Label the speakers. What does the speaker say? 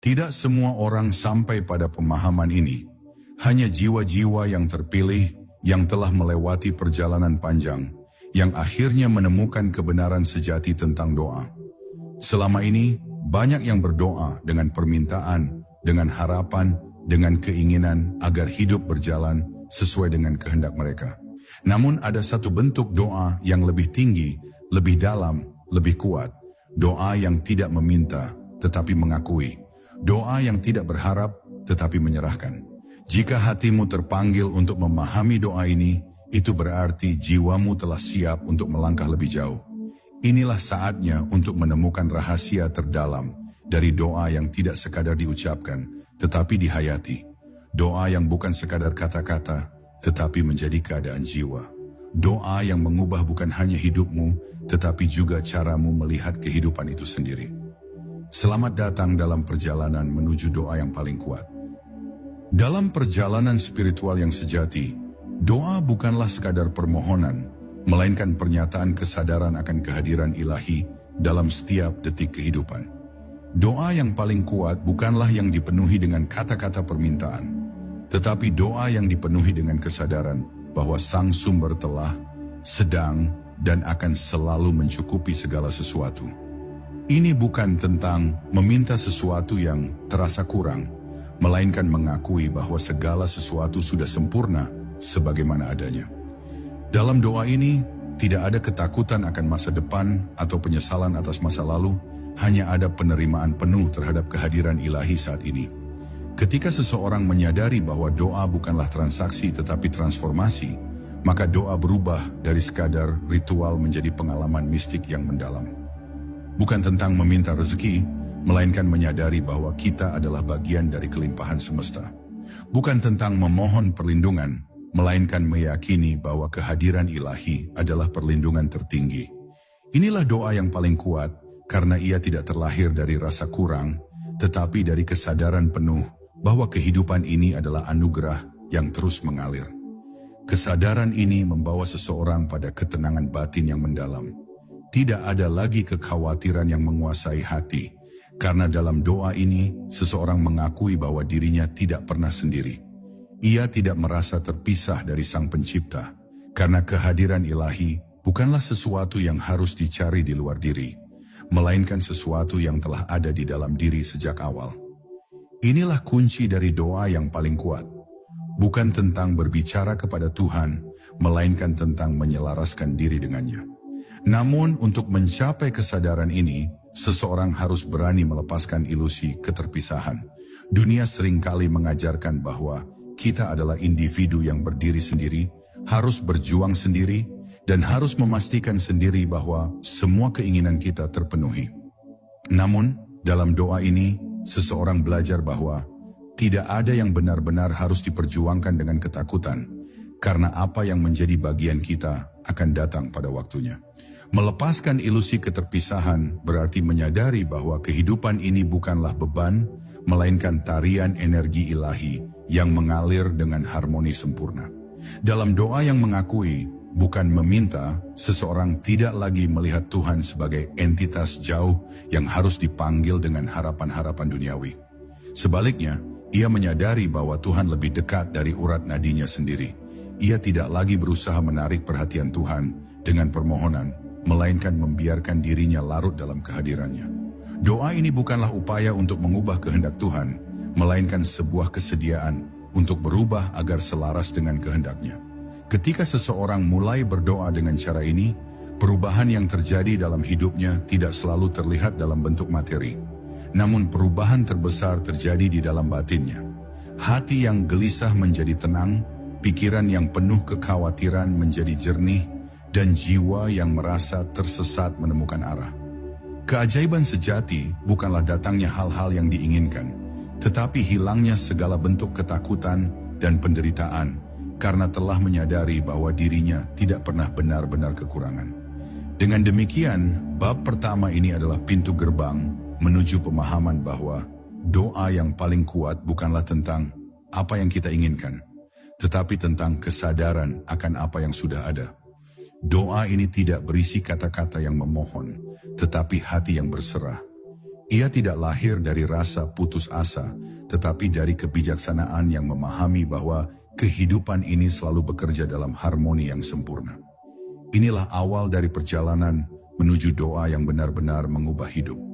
Speaker 1: Tidak semua orang sampai pada pemahaman ini. Hanya jiwa-jiwa yang terpilih, yang telah melewati perjalanan panjang, yang akhirnya menemukan kebenaran sejati tentang doa. Selama ini, banyak yang berdoa dengan permintaan, dengan harapan, dengan keinginan agar hidup berjalan sesuai dengan kehendak mereka. Namun ada satu bentuk doa yang lebih tinggi, lebih dalam, lebih kuat. Doa yang tidak meminta, tetapi mengakui. Doa yang tidak berharap, tetapi menyerahkan. Jika hatimu terpanggil untuk memahami doa ini, itu berarti jiwamu telah siap untuk melangkah lebih jauh. Inilah saatnya untuk menemukan rahasia terdalam dari doa yang tidak sekadar diucapkan, tetapi dihayati. Doa yang bukan sekadar kata-kata, tetapi menjadi keadaan jiwa. Doa yang mengubah bukan hanya hidupmu, tetapi juga caramu melihat kehidupan itu sendiri. Selamat datang dalam perjalanan menuju doa yang paling kuat. Dalam perjalanan spiritual yang sejati, doa bukanlah sekadar permohonan, melainkan pernyataan kesadaran akan kehadiran ilahi dalam setiap detik kehidupan. Doa yang paling kuat bukanlah yang dipenuhi dengan kata-kata permintaan, tetapi doa yang dipenuhi dengan kesadaran bahwa Sang Sumber telah, sedang, dan akan selalu mencukupi segala sesuatu. Ini bukan tentang meminta sesuatu yang terasa kurang, melainkan mengakui bahwa segala sesuatu sudah sempurna sebagaimana adanya. Dalam doa ini, tidak ada ketakutan akan masa depan atau penyesalan atas masa lalu, hanya ada penerimaan penuh terhadap kehadiran ilahi saat ini. Ketika seseorang menyadari bahwa doa bukanlah transaksi tetapi transformasi, maka doa berubah dari sekadar ritual menjadi pengalaman mistik yang mendalam. Bukan tentang meminta rezeki, melainkan menyadari bahwa kita adalah bagian dari kelimpahan semesta. Bukan tentang memohon perlindungan, melainkan meyakini bahwa kehadiran ilahi adalah perlindungan tertinggi. Inilah doa yang paling kuat, karena ia tidak terlahir dari rasa kurang, tetapi dari kesadaran penuh bahwa kehidupan ini adalah anugerah yang terus mengalir. Kesadaran ini membawa seseorang pada ketenangan batin yang mendalam. Tidak ada lagi kekhawatiran yang menguasai hati, karena dalam doa ini, seseorang mengakui bahwa dirinya tidak pernah sendiri. Ia tidak merasa terpisah dari Sang Pencipta, karena kehadiran ilahi bukanlah sesuatu yang harus dicari di luar diri, melainkan sesuatu yang telah ada di dalam diri sejak awal. Inilah kunci dari doa yang paling kuat. Bukan tentang berbicara kepada Tuhan, melainkan tentang menyelaraskan diri dengannya. Namun untuk mencapai kesadaran ini, seseorang harus berani melepaskan ilusi keterpisahan. Dunia seringkali mengajarkan bahwa kita adalah individu yang berdiri sendiri, harus berjuang sendiri, dan harus memastikan sendiri bahwa semua keinginan kita terpenuhi. Namun, dalam doa ini, seseorang belajar bahwa tidak ada yang benar-benar harus diperjuangkan dengan ketakutan, karena apa yang menjadi bagian kita akan datang pada waktunya. Melepaskan ilusi keterpisahan berarti menyadari bahwa kehidupan ini bukanlah beban, melainkan tarian energi ilahi yang mengalir dengan harmoni sempurna. Dalam doa yang mengakui, bukan meminta, seseorang tidak lagi melihat Tuhan sebagai entitas jauh yang harus dipanggil dengan harapan-harapan duniawi. Sebaliknya, ia menyadari bahwa Tuhan lebih dekat dari urat nadinya sendiri. Ia tidak lagi berusaha menarik perhatian Tuhan dengan permohonan, melainkan membiarkan dirinya larut dalam kehadirannya. Doa ini bukanlah upaya untuk mengubah kehendak Tuhan, melainkan sebuah kesediaan untuk berubah agar selaras dengan kehendaknya. Ketika seseorang mulai berdoa dengan cara ini, perubahan yang terjadi dalam hidupnya tidak selalu terlihat dalam bentuk materi. Namun perubahan terbesar terjadi di dalam batinnya. Hati yang gelisah menjadi tenang, pikiran yang penuh kekhawatiran menjadi jernih, dan jiwa yang merasa tersesat menemukan arah. Keajaiban sejati bukanlah datangnya hal-hal yang diinginkan, tetapi hilangnya segala bentuk ketakutan dan penderitaan, karena telah menyadari bahwa dirinya tidak pernah benar-benar kekurangan. Dengan demikian, bab pertama ini adalah pintu gerbang menuju pemahaman bahwa doa yang paling kuat bukanlah tentang apa yang kita inginkan, tetapi tentang kesadaran akan apa yang sudah ada. Doa ini tidak berisi kata-kata yang memohon, tetapi hati yang berserah. Ia tidak lahir dari rasa putus asa, tetapi dari kebijaksanaan yang memahami bahwa kehidupan ini selalu bekerja dalam harmoni yang sempurna. Inilah awal dari perjalanan menuju doa yang benar-benar mengubah hidup.